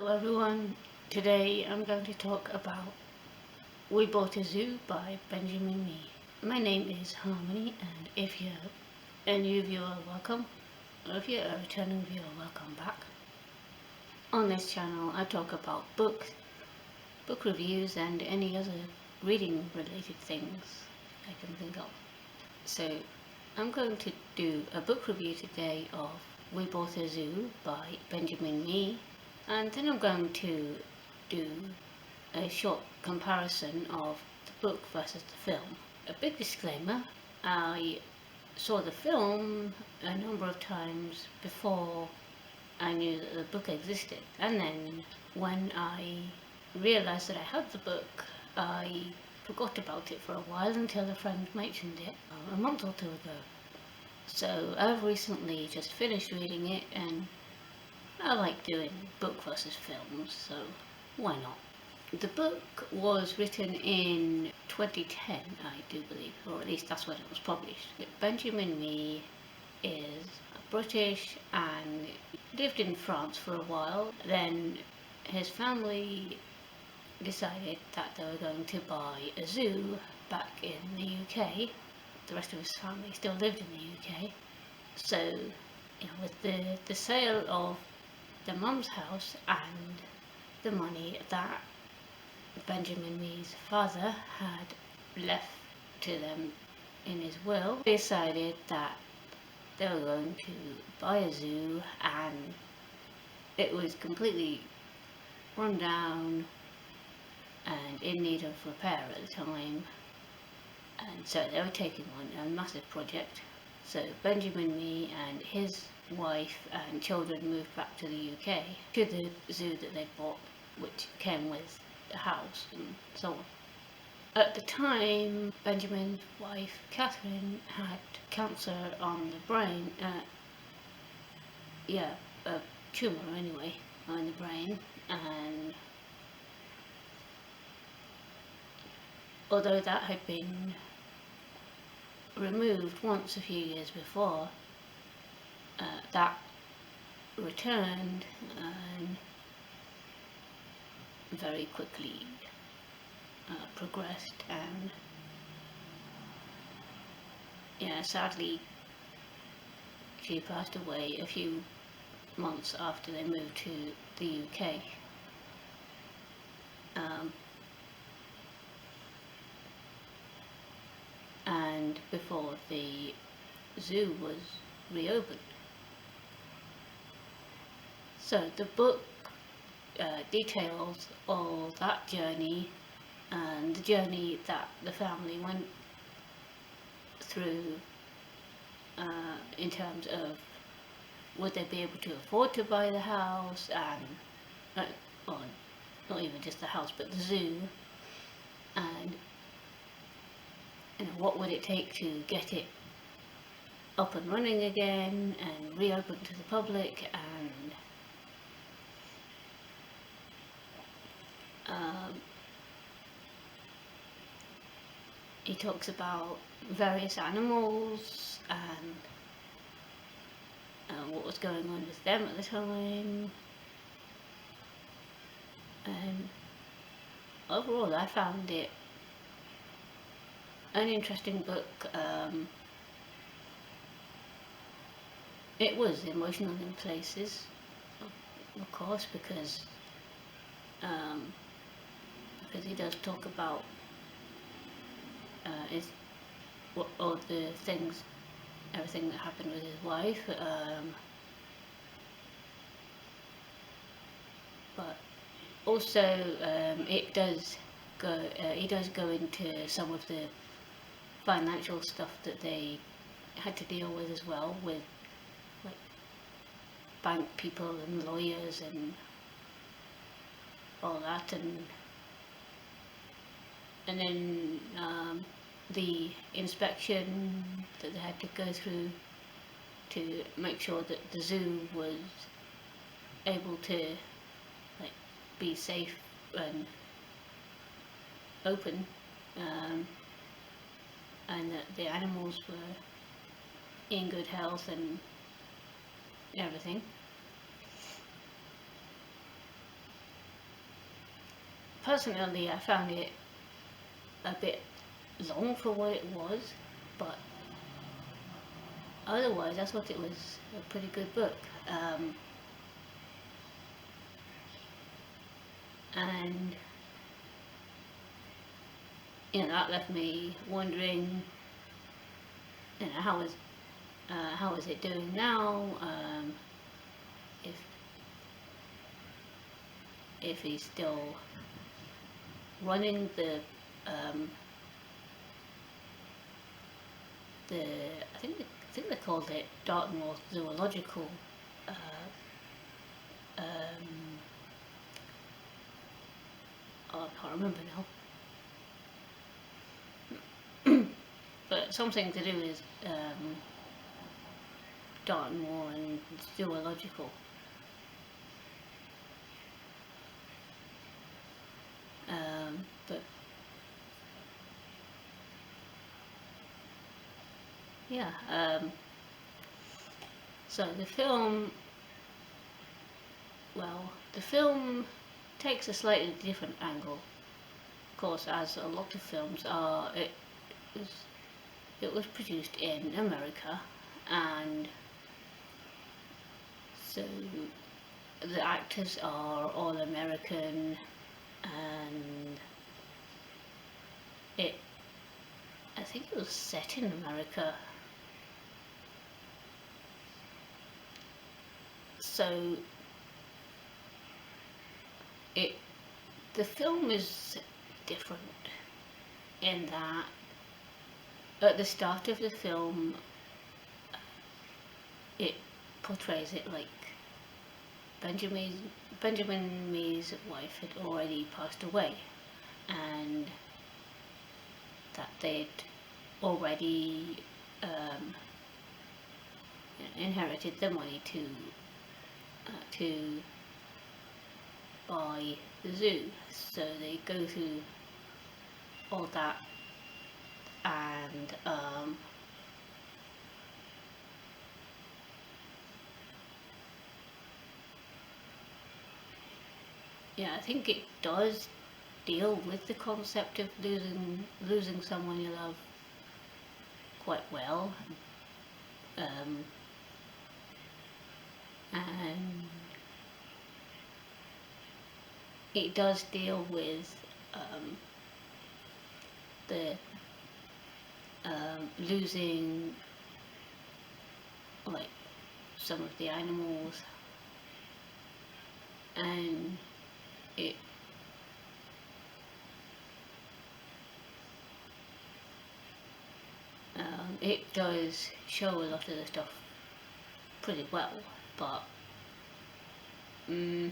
Hello everyone, today I'm going to talk about We Bought a Zoo by Benjamin Mee. My name is Harmony, and if you're a new viewer, welcome, or if you're a returning viewer, welcome back. On this channel I talk about books, book reviews and any other reading related things I can think of. So I'm going to do a book review today of We Bought a Zoo by Benjamin Mee, and then I'm going to do a short comparison of the book versus the film. A big disclaimer, I saw the film a number of times before I knew that the book existed, and then when I realised that I had the book, I forgot about it for a while until a friend mentioned it a month or two ago. So I've recently just finished reading it, and I like doing book versus films, so why not? The book was written in 2010, I do believe, or at least that's when it was published. Benjamin Mee is British and lived in France for a while. Then his family decided that they were going to buy a zoo back in the UK. The rest of his family still lived in the UK. So, with the sale of the mum's house and the money that Benjamin Mee's father had left to them in his will, they decided that they were going to buy a zoo, and it was completely run down and in need of repair at the time, and so they were taking on a massive project. So Benjamin Mee and his wife and children moved back to the UK, to the zoo that they bought, which came with the house and so on. At the time, Benjamin's wife Catherine had cancer on the brain, a tumour anyway, on the brain, and although that had been removed once a few years before, that returned and very quickly progressed, and sadly she passed away a few months after they moved to the UK. And before the zoo was reopened. So the book details all that journey and the journey that the family went through in terms of would they be able to afford to buy the house, and well, not even just the house but the zoo, and what would it take to get it up and running again and reopen to the public. And he talks about various animals and what was going on with them at the time, and overall I found it an interesting book. It was emotional in places, of course, because he does talk about all the things, everything that happened with his wife, but also he does go into some of the financial stuff that they had to deal with as well, with like bank people and lawyers and all that, and then the inspection that they had to go through to make sure that the zoo was able to be safe and open, and that the animals were in good health and everything. personally, I found it a bit long for what it was, but otherwise I thought it was a pretty good book. And that left me wondering, how is it doing now? If he's still running um, I think they called it Dartmoor Zoological. Uh, um, I can't remember now. But something to do with Dartmoor and Zoological. But yeah, so the film takes a slightly different angle, of course, as a lot of films are. It was produced in America, and so the actors are all American, and I think it was set in America. So the film is different in that at the start of the film it portrays it like Benjamin Mee's wife had already passed away, and that they'd already inherited the money to buy the zoo. So they go through all that, and I think it does deal with the concept of losing someone you love quite well, and it does deal with the losing like some of the animals, and it does show a lot of the stuff pretty well, but the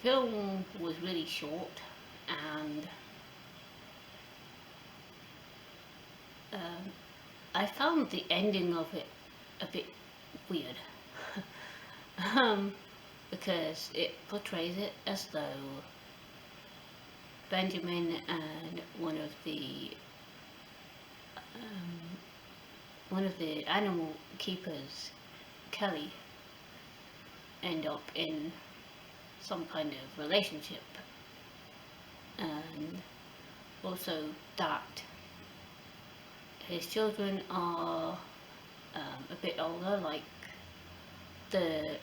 film was really short, and I found the ending of it a bit weird. Because it portrays it as though Benjamin and one of the animal keepers, Kelly, end up in some kind of relationship, and also that his children are a bit older, like the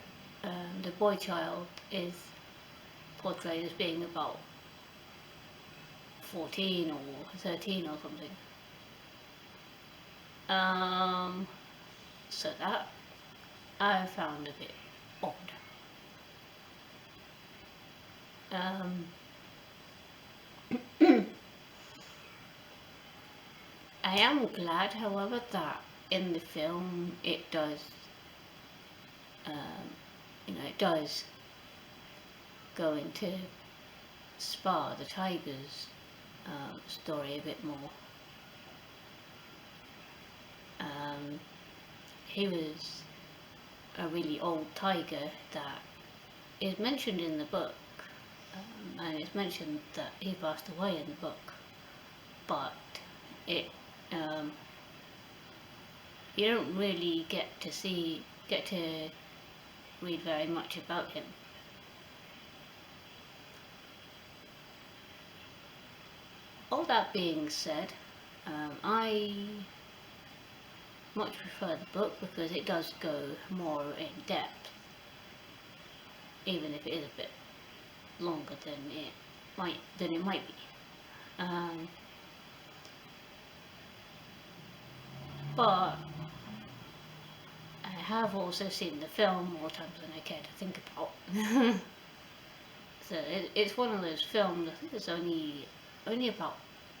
boy child is portrayed as being about 14 or 13 or something. So that I found a bit odd. I am glad, however, that in the film it does, it does go into Spa, the tiger's story a bit more. He was a really old tiger that is mentioned in the book, and it's mentioned that he passed away in the book, but you don't really get to read very much about him. all that being said, I much prefer the book because it does go more in depth, even if it is a bit longer than it might be. But I have also seen the film more times than I care to think about. So it's one of those films. I think it's only about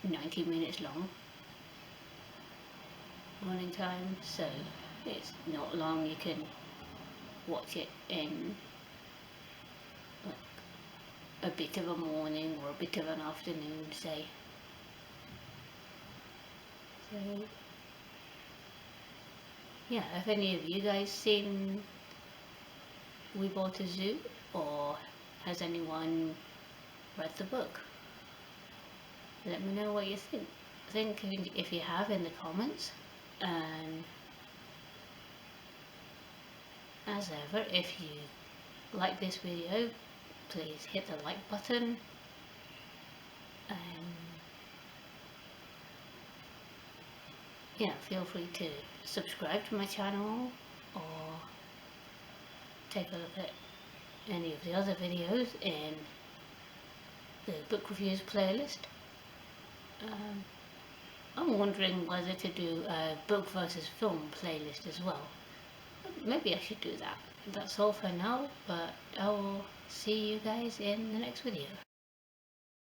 90 minutes long running time, so it's not long. You can watch it in like a bit of a morning or a bit of an afternoon, say. So yeah, have any of you guys seen We Bought a Zoo, or has anyone read the book? Let me know what you think. If you have in the comments. And as ever, if you like this video, please hit the like button, and yeah, feel free to subscribe to my channel or take a look at any of the other videos in the book reviews playlist. I'm wondering whether to do a book versus film playlist as well. Maybe I should do that. That's all for now, but I will see you guys in the next video.